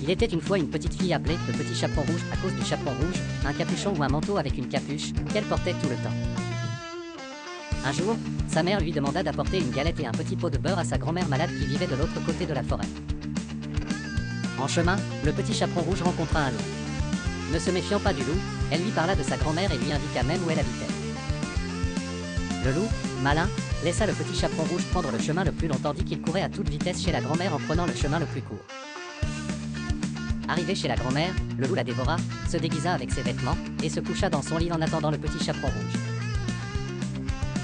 Il était une fois une petite fille appelée le petit chaperon rouge à cause du chaperon rouge, un capuchon ou un manteau avec une capuche qu'elle portait tout le temps. Un jour, sa mère lui demanda d'apporter une galette et un petit pot de beurre à sa grand-mère malade qui vivait de l'autre côté de la forêt. En chemin, le petit chaperon rouge rencontra un loup. Ne se méfiant pas du loup, elle lui parla de sa grand-mère et lui indiqua même où elle habitait. Le loup, malin, laissa le petit chaperon rouge prendre le chemin le plus long tandis qu'il courait à toute vitesse chez la grand-mère en prenant le chemin le plus court. Arrivé chez la grand-mère, le loup la dévora, se déguisa avec ses vêtements, et se coucha dans son lit en attendant le petit chaperon rouge.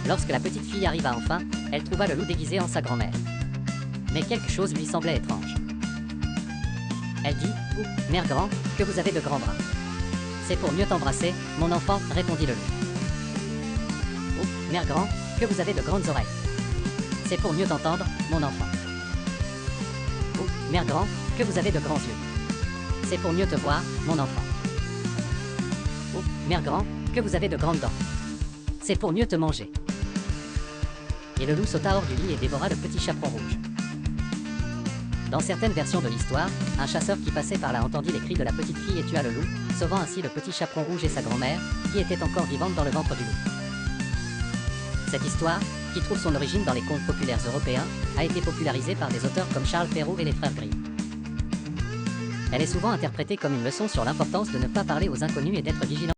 Lorsque la petite fille arriva enfin, elle trouva le loup déguisé en sa grand-mère. Mais quelque chose lui semblait étrange. Elle dit « Ouh, mère grand, que vous avez de grands bras. »« C'est pour mieux t'embrasser, mon enfant, répondit le loup. »« Ouh, mère grand, que vous avez de grandes oreilles. »« C'est pour mieux t'entendre, mon enfant. »« Ouh, mère grand, que vous avez de grands yeux. » C'est pour mieux te voir, mon enfant. Oh, mère grand, que vous avez de grandes dents. C'est pour mieux te manger. Et le loup sauta hors du lit et dévora le petit chaperon rouge. Dans certaines versions de l'histoire, un chasseur qui passait par là entendit les cris de la petite fille et tua le loup, sauvant ainsi le petit chaperon rouge et sa grand-mère, qui était encore vivante dans le ventre du loup. Cette histoire, qui trouve son origine dans les contes populaires européens, a été popularisée par des auteurs comme Charles Perrault et les frères Grimm. Elle est souvent interprétée comme une leçon sur l'importance de ne pas parler aux inconnus et d'être vigilant.